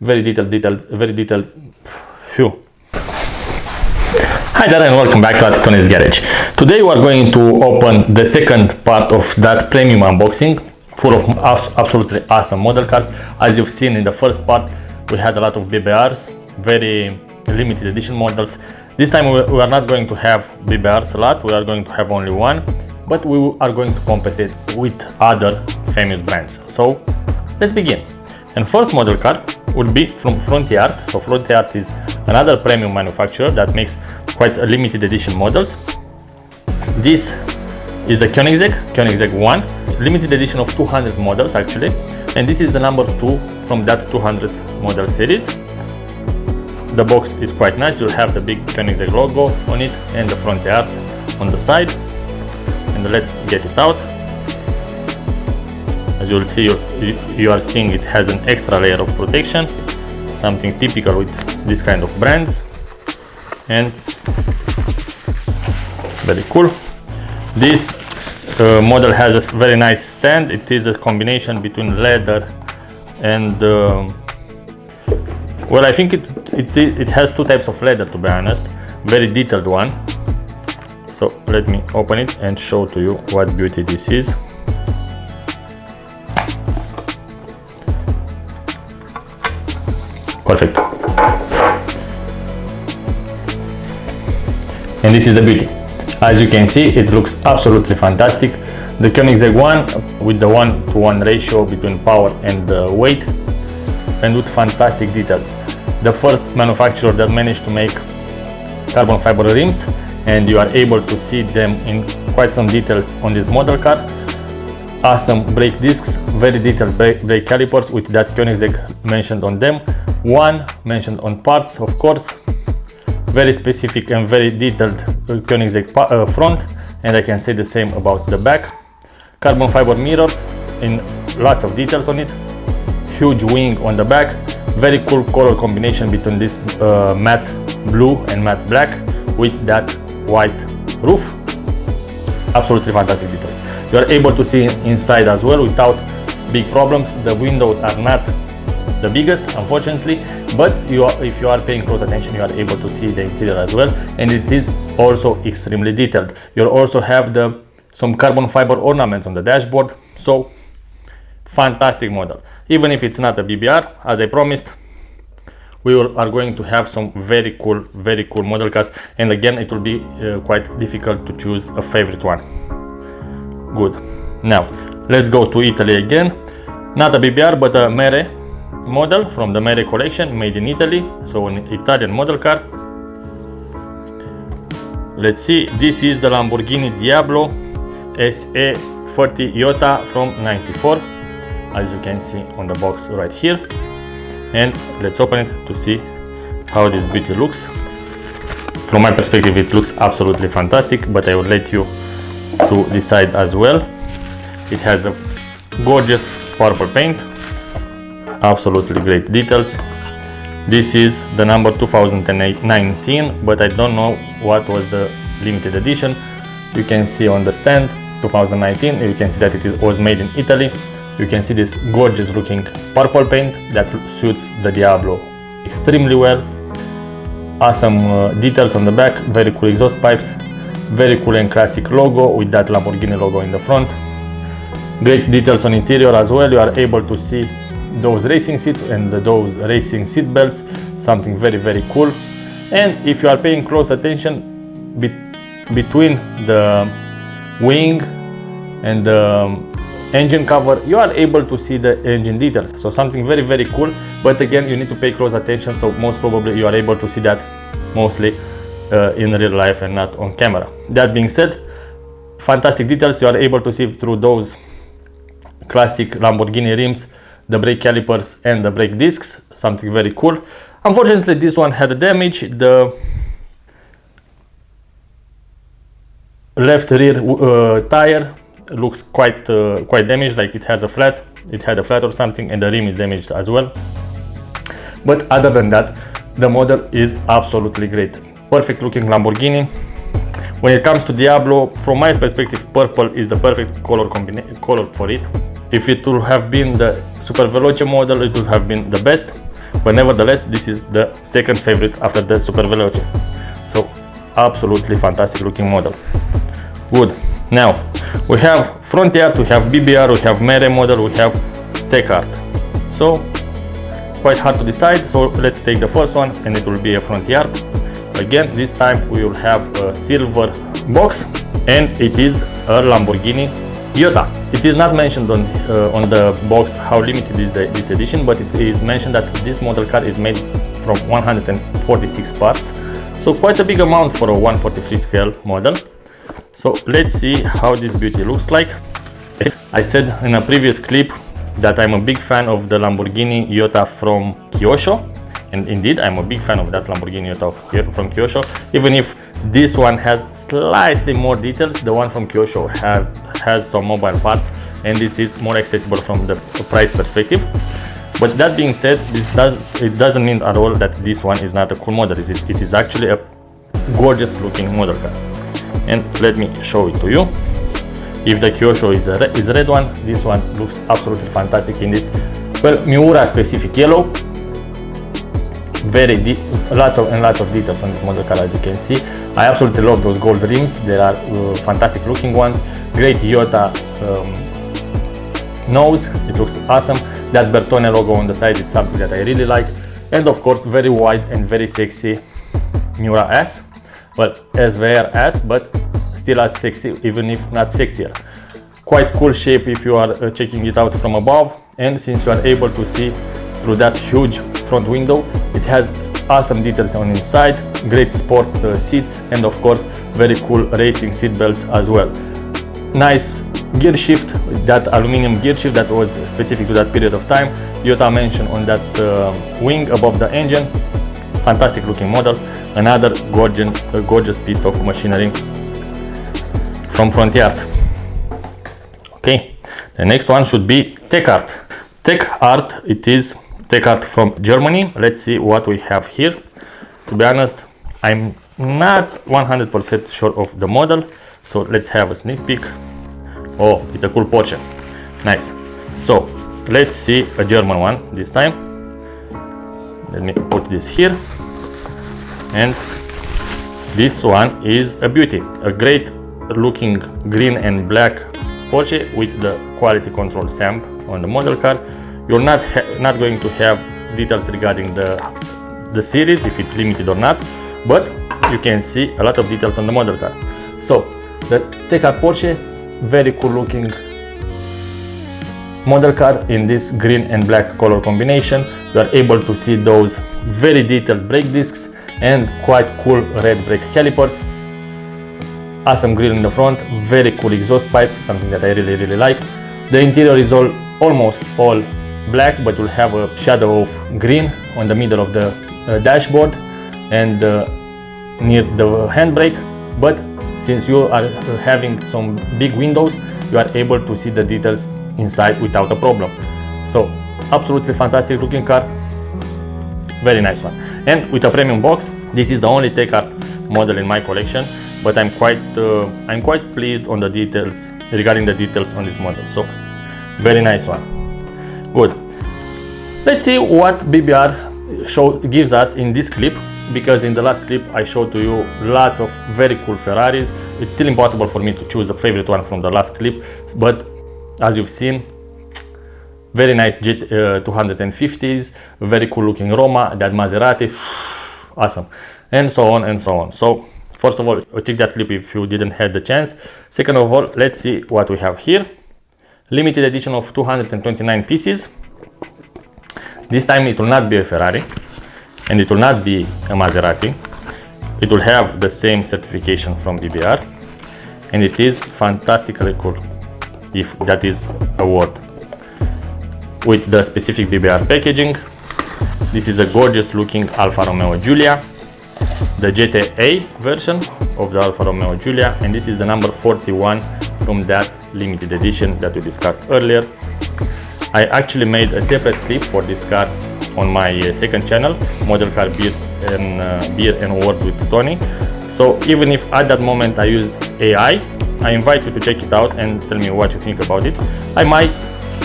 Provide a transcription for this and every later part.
very detailed. Phew. Hi there and welcome back to Toni's Garage. Today we are going to open the second part of that premium unboxing full of absolutely awesome model cars. As you've seen in the first part, we had a lot of BBRs, very limited edition models. This time we are not going to have BBRs a lot, we are going to have only one, but we are going to compensate with other famous brands. So let's begin. And first model car would be from FrontiArt. So FrontiArt is another premium manufacturer that makes quite a limited edition models. This is a Koenigsegg One, limited edition of 200 models actually, and this is the number 2 from that 200 model series. The box is quite nice. You'll have the big Koenigsegg logo on it and the FrontiArt on the side. And let's get it out. As you'll see, you are seeing it has an extra layer of protection, something typical with this kind of brands, and very cool. This model has a very nice stand. It is a combination between leather and well, I think it has two types of leather, to be honest. Very detailed one. So let me open it and show to you what beauty this is. Perfect. And this is the beauty. As you can see, it looks absolutely fantastic. The Koenigsegg One with the 1:1 ratio between power and weight, and with fantastic details. The first manufacturer that managed to make carbon fiber rims, and you are able to see them in quite some details on this model car. Awesome brake discs, very detailed brake calipers with that Koenigsegg mentioned on them. One mentioned on parts, of course. Very specific and very detailed Koenigsegg front, and I can say the same about the back. Carbon fiber mirrors in lots of details on it. Huge wing on the back. Very cool color combination between this matte blue and matte black with that white roof. Absolutely fantastic details. You are able to see inside as well without big problems. The windows are not the biggest, unfortunately, but if you are paying close attention, you are able to see the interior as well, and it is also extremely detailed. You also have some carbon fiber ornaments on the dashboard. So fantastic model. Even if it's not a BBR, as I promised, we are going to have some very cool model cars, and again it will be quite difficult to choose a favorite one. Good. Now let's go to Italy again. Not a BBR, but a Mere model from the Mere collection, made in Italy, so an Italian model car. Let's see, this is the Lamborghini Diablo SE30 Jota from '94, as you can see on the box right here. And let's open it to see how this beauty looks. From my perspective, it looks absolutely fantastic, but I will let you to decide as well. It has a gorgeous purple paint, absolutely great details. This is the number 2019, but I don't know what was the limited edition. You can see on the stand 2019. You can see that it was made in Italy. You can see this gorgeous looking purple paint that suits the Diablo extremely well. Awesome details on the back, very cool exhaust pipes, very cool and classic logo with that Lamborghini logo in the front. Great details on interior as well. You are able to see those racing seats and those racing seat belts, something very cool. And if you are paying close attention between the wing and the engine cover, you are able to see the engine details, so something very cool. But again, you need to pay close attention, so most probably you are able to see that mostly in real life and not on camera. That being said, fantastic details. You are able to see through those classic Lamborghini rims, the brake calipers and the brake discs, something very cool. Unfortunately, this one had a damage. The left rear tire looks quite damaged, like it had a flat or something, and the rim is damaged as well. But other than that, the model is absolutely great. Perfect looking Lamborghini. When it comes to Diablo, from my perspective, purple is the perfect color for it. If it would have been the Super Veloce model, it would have been the best. but nevertheless this is the second favorite after the Super Veloce. So absolutely fantastic looking model. Good. Now we have FrontiArt, we have BBR, we have Mere model, we have Techart. So quite hard to decide, so let's take the first one, and it will be a FrontiArt. Again, this time we will have a silver box, and it is a Lamborghini Jota. It is not mentioned on the box how limited is this edition, but it is mentioned that this model car is made from 146 parts, so quite a big amount for a 1/43 scale model. So let's see how this beauty looks like. I said in a previous clip that I'm a big fan of the Lamborghini Jota from Kyosho, and indeed I'm a big fan of that Lamborghini Jota from Kyosho, even if this one has slightly more details. The one from Kyosho has some mobile parts, and it is more accessible from the price perspective. But that being said, it doesn't mean at all that this one is not a cool model. It is actually a gorgeous looking model car, and let me show it to you. If the Kyosho is a red one, this one looks absolutely fantastic in this, well, Miura specific yellow. Very deep, lots of details on this model car, as you can see. I absolutely love those gold rims. They are fantastic looking ones. Great Jota nose, it looks awesome. That Bertone logo on the side is something that I really like. And of course, very wide and very sexy Miura S. Well, SVR S, but still as sexy, even if not sexier. Quite cool shape if you are checking it out from above, and since you are able to see through that huge front window, it has awesome details on inside, great sport seats, and of course very cool racing seat belts as well. Nice gear shift, that aluminum gear shift that was specific to that period of time. Jota mentioned on that wing above the engine. Fantastic looking model. Another gorgeous piece of machinery from FrontiArt. Okay, the next one should be Techart. Techart, it is Techart from Germany. Let's see what we have here. To be honest, I'm not 100% sure of the model, so let's have a sneak peek. Oh, it's a cool Porsche. Nice. So let's see a German one this time. Let me put this here. And this one is a beauty. A great looking green and black Porsche with the quality control stamp on the model car. You're not going to have details regarding the series, if it's limited or not, but you can see a lot of details on the model car. So the Techart Porsche, very cool looking model car in this green and black color combination. You are able to see those very detailed brake discs and quite cool red brake calipers. Awesome grille in the front, very cool exhaust pipes, something that I really like. The interior is almost all black, but will have a shadow of green on the middle of the dashboard and near the handbrake. But since you are having some big windows, you are able to see the details inside without a problem. So absolutely fantastic looking car, very nice one. And with a premium box, this is the only Techart model in my collection, but I'm quite pleased on the details, regarding the details on this model. So very nice one. Good. Let's see what BBR gives us in this clip, because in the last clip I showed to you lots of very cool Ferraris. It's still impossible for me to choose a favorite one from the last clip, but as you've seen, very nice 250s, very cool looking Roma, that Maserati, awesome, and so on and so on. So first of all, check that clip if you didn't have the chance. Second of all, let's see what we have here. Limited edition of 229 pieces. This time it will not be a Ferrari and it will not be a Maserati. It will have the same certification from BBR, and it is fantastically cool, if that is a word. With the specific BBR packaging, this is a gorgeous looking Alfa-Romeo Giulia, the GTA version of the Alfa-Romeo Giulia, and this is the number 41 from that limited edition that we discussed earlier. I actually made a separate clip for this car on my second channel, Model Car Beer and Words with Toni. So even if at that moment I used AI, I invite you to check it out and tell me what you think about it. I might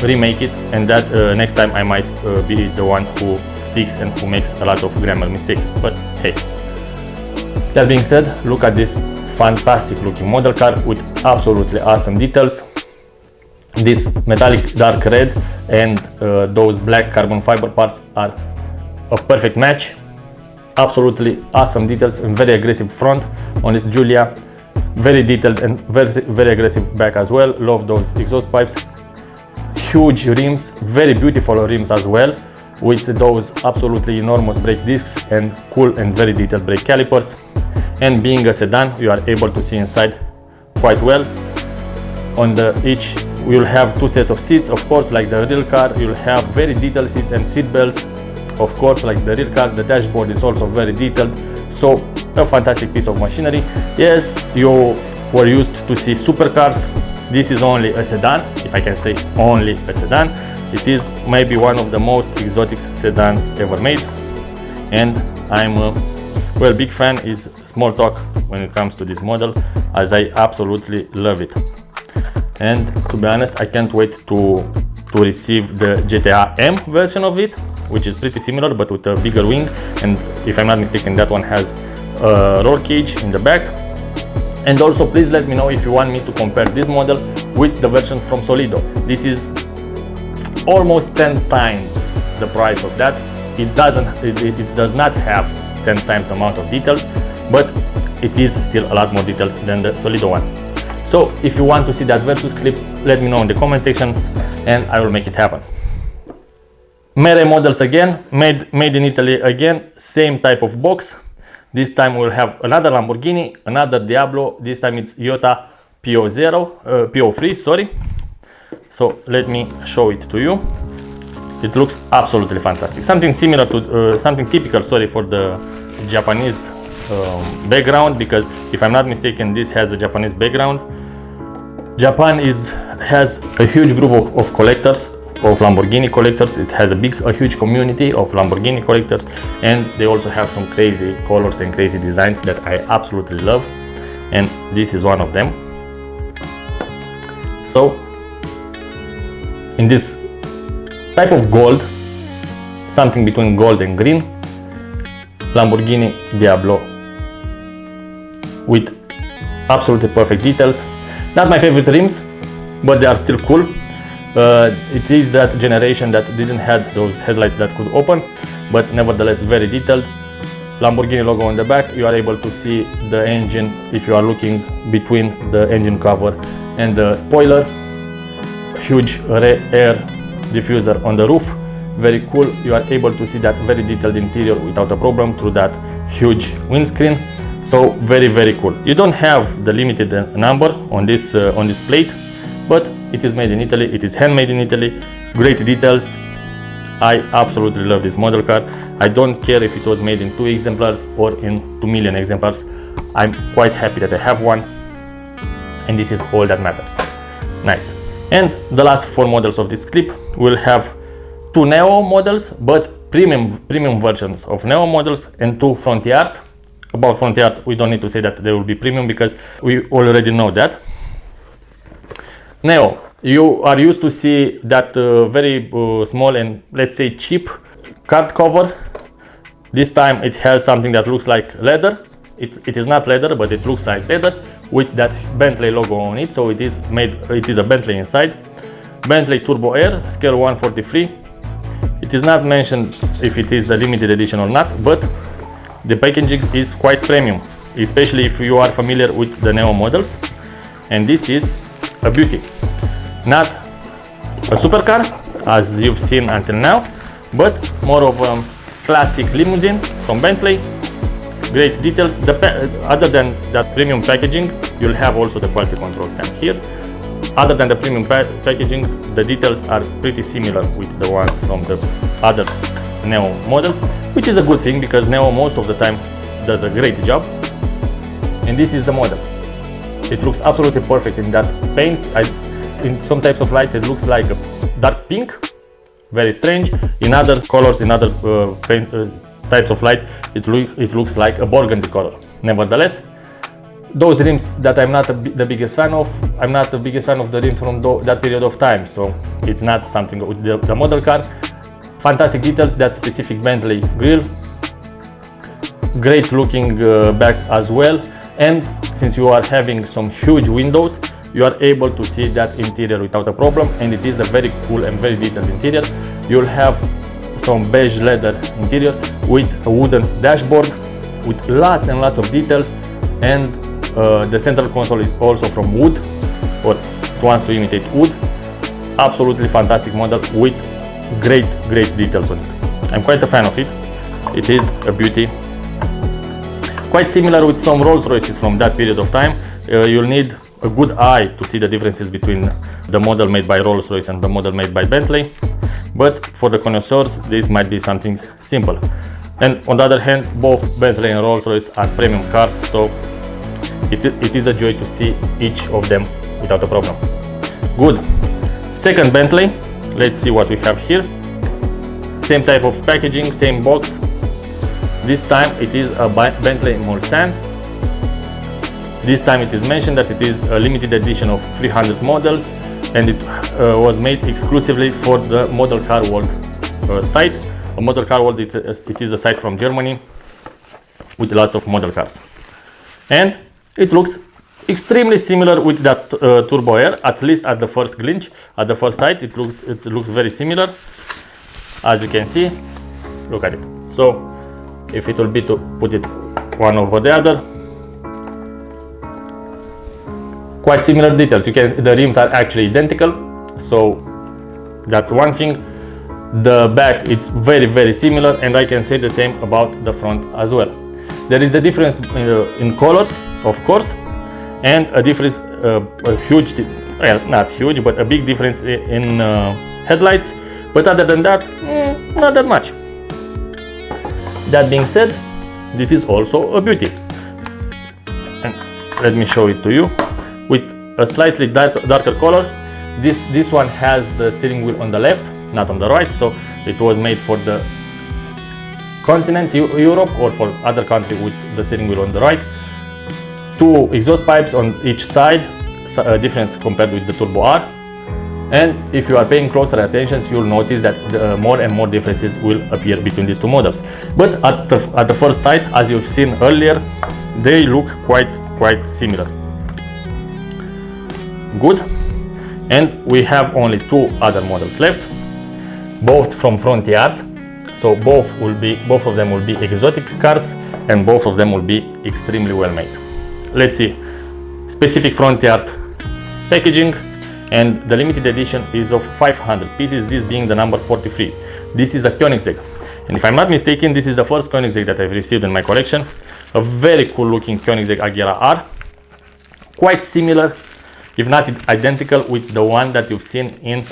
remake it, and that next time I might be the one who speaks and who makes a lot of grammar mistakes, but hey. That being said, look at this fantastic looking model car with absolutely awesome details. This metallic dark red and those black carbon fiber parts are a perfect match. Absolutely awesome details and very aggressive front on this Giulia. Very detailed and very aggressive back as well. Love those exhaust pipes. Huge rims, very beautiful rims as well, with those absolutely enormous brake discs and cool and very detailed brake calipers. And being a sedan, you are able to see inside quite well. On the each, you'll have two sets of seats, of course, like the real car. You'll have very detailed seats and seat belts, of course, like the real car. The dashboard is also very detailed. So a fantastic piece of machinery. Yes, you were used to see supercars. This is only a sedan, if I can say only a sedan. It is maybe one of the most exotic sedans ever made, and I'm a big fan. Is small talk when it comes to this model, as I absolutely love it. And to be honest, I can't wait to receive the GTA M version of it, which is pretty similar but with a bigger wing, and if I'm not mistaken, that one has a roll cage in the back. And also, please let me know if you want me to compare this model with the versions from Solido. This is almost 10 times the price of that. It does not have 10 times the amount of details, but it is still a lot more detailed than the Solido one. So if you want to see that versus clip, let me know in the comment sections and I will make it happen. Mere models again, made in Italy again, same type of box. This time we'll have another Lamborghini, another Diablo. This time it's Jota P.O free, sorry. So let me show it to you. It looks absolutely fantastic. Something similar to something typical, sorry, for the Japanese background, because if I'm not mistaken, this has a Japanese background. Japan has a huge group of collectors, of Lamborghini collectors. It has a huge community of Lamborghini collectors, and they also have some crazy colors and crazy designs that I absolutely love, and this is one of them. So in this type of gold, something between gold and green, Lamborghini Diablo with absolutely perfect details. Not my favorite rims, but they are still cool. It is that generation that didn't have those headlights that could open, but nevertheless very detailed. Lamborghini logo on the back. You are able to see the engine if you are looking between the engine cover and the spoiler. Huge air diffuser on the roof, very cool. You are able to see that very detailed interior without a problem through that huge windscreen. So very cool. You don't have the limited number on this plate, but it is made in Italy, it is handmade in Italy, great details. I absolutely love this model car. I don't care if it was made in 2 exemplars or in 2 million exemplars. I'm quite happy that I have one, and this is all that matters. Nice. And the last 4 models of this clip will have 2 Neo models, but premium versions of Neo models, and 2 FrontiArt. About FrontiArt, we don't need to say that they will be premium because we already know that. Neo, you are used to see that very small and, let's say, cheap card cover. This time it has something that looks like leather. It is not leather, but it looks like leather with that Bentley logo on it. So it is a Bentley inside. Bentley Turbo R, scale 143. It is not mentioned if it is a limited edition or not, but the packaging is quite premium, especially if you are familiar with the Neo models. And this is a beauty. Not a supercar as you've seen until now, but more of a classic limousine from Bentley. Great details. Other than that premium packaging, you'll have also the quality control stand here. Other than the premium packaging, the details are pretty similar with the ones from the other Neo models, which is a good thing because Neo most of the time does a great job. And this is the model. It looks absolutely perfect in that paint. In some types of light it looks like a dark pink, very strange. In other colors, in other types of light, it looks like a burgundy color. Nevertheless, those rims that I'm not the biggest fan of, I'm not the biggest fan of the rims from that period of time, so it's not something with the model car. fantastic details, that specific Bentley grille, great looking back as well. And since you are having some huge windows, you are able to see that interior without a problem, and it is a very cool and very detailed interior. You'll have some beige leather interior with a wooden dashboard with lots and lots of details, and the central console is also from wood, or it wants to imitate wood. Absolutely fantastic model with great details on it. I'm quite a fan of it. It is a beauty. Quite similar with some Rolls Royces from that period of time. You'll need a good eye to see the differences between the model made by Rolls Royce and the model made by Bentley. But for the connoisseurs, this might be something simple. And on the other hand, both Bentley and Rolls Royce are premium cars, so it is a joy to see each of them without a problem. Good. Second Bentley. Let's see what we have here. Same type of packaging, same box. This time it is a Bentley Mulsanne. This time it is mentioned that it is a limited edition of 300 models, and it was made exclusively for the Model Car World site. A Model Car World, it is a site from Germany with lots of model cars. And it looks extremely similar with that Turbo R, at least at the first glance. At the first sight, it looks very similar. As you can see, look at it. So if it will be to put it one over the other, quite similar details. The rims are actually identical, so that's one thing. The back, it's very similar, and I can say the same about the front as well. There is a difference in colors, of course, and a difference, a huge, well, not huge, but a big difference in headlights. But other than that, not that much. That being said, this is also a beauty. And let me show it to you. With a slightly darker color. This one has the steering wheel on the left, not on the right, so it was made for the continent Europe, or for other country with the steering wheel on the right. Two exhaust pipes on each side, a difference compared with the Turbo R. And if you are paying closer attention, you'll notice that more and more differences will appear between these two models. But at the first sight, as you've seen earlier, they look quite similar. Good. And we have only two other models left, both from FrontiArt. So both of them will be exotic cars, and both of them will be extremely well made. Let's see. Specific FrontiArt packaging, and the limited edition is of 500 pieces, this being the number 43. This is a Koenigsegg, and if I'm not mistaken, this is the first Koenigsegg that I've received in my collection. A very cool looking Koenigsegg Agera R, quite similar, if not identical, with the one that you've seen in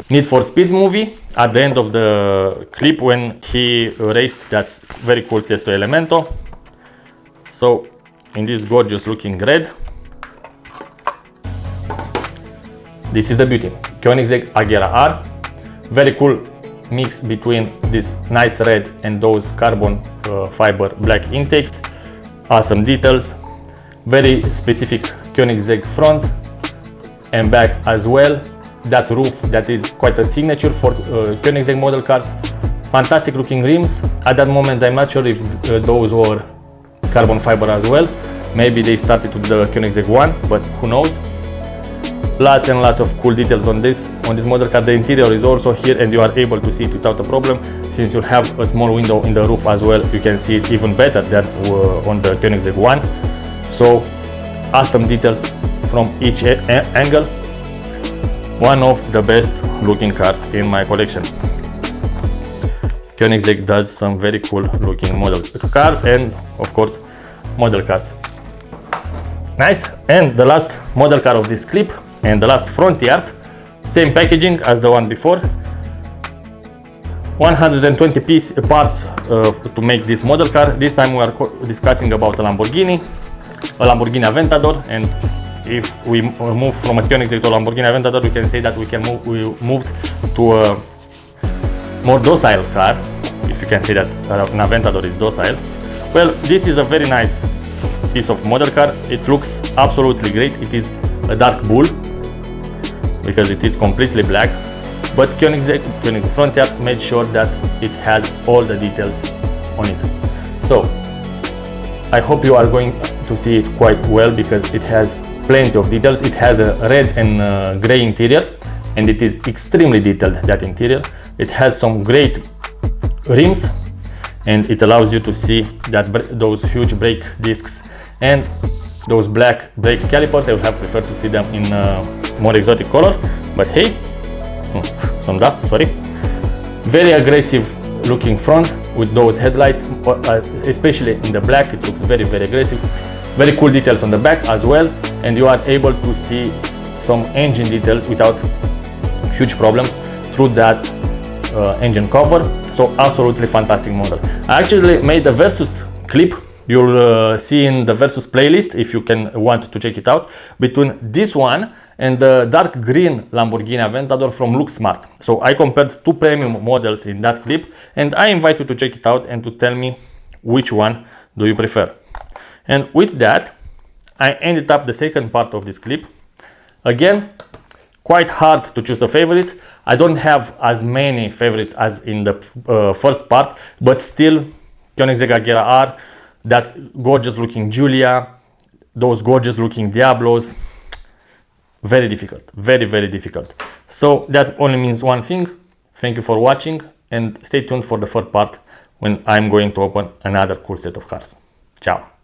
Need for Speed movie at the end of the clip when he raced that very cool Sesto Elemento. So in this gorgeous looking red, this is the beauty, Koenigsegg Agera R. Very cool mix between this nice red and those carbon fiber black intakes. Awesome details, very specific Koenigsegg front and back as well. That roof, that is quite a signature for Koenigsegg model cars. Fantastic looking rims. At that moment, I'm not sure if those were carbon fiber as well. Maybe they started with the Koenigsegg One, but who knows. Lots and lots of cool details on this model car. The interior is also here, and you are able to see it without a problem. Since you have a small window in the roof as well, you can see it even better than on the Koenigsegg One. So awesome details from each angle. One of the best looking cars in my collection. Koenigsegg does some very cool looking model cars and of course model cars. Nice. And the last model car of this clip, and the last FrontiArt, same packaging as the one before. 120 parts to make this model car. This time we are discussing about a Lamborghini Aventador, and if we move from a Koenigsegg to a Lamborghini Aventador, we can say that we moved to a more docile car, if you can say that an Aventador is docile. Well, this is a very nice piece of model car. It looks absolutely great. It is a dark bull because it is completely black. but Koenigsegg FrontiArt made sure that it has all the details on it. So I hope you are going to see it quite well, because it has plenty of details. It has a red and gray interior, and it is extremely detailed, that interior. It has some great rims, and it allows you to see that those huge brake discs and those black brake calipers. I would have preferred to see them in more exotic color, but hey, some dust, sorry. Very aggressive looking front with those headlights, especially in the black. It looks very, very aggressive. Very cool details on the back as well, and you are able to see some engine details without huge problems through that engine cover. So absolutely fantastic model. I actually made a versus clip. You'll see in the versus playlist, if you want to check it out, between this one and the dark green Lamborghini Aventador from LookSmart. So I compared two premium models in that clip, and I invite you to check it out and to tell me which one do you prefer. And with that, I ended up the second part of this clip. Again, quite hard to choose a favorite. I don't have as many favorites as in the first part, but still Koenigsegg Agera R, that gorgeous looking Giulia, those gorgeous looking Diablos, very difficult, very, very difficult. So that only means one thing. Thank you for watching, and stay tuned for the third part when I'm going to open another cool set of cars. Ciao.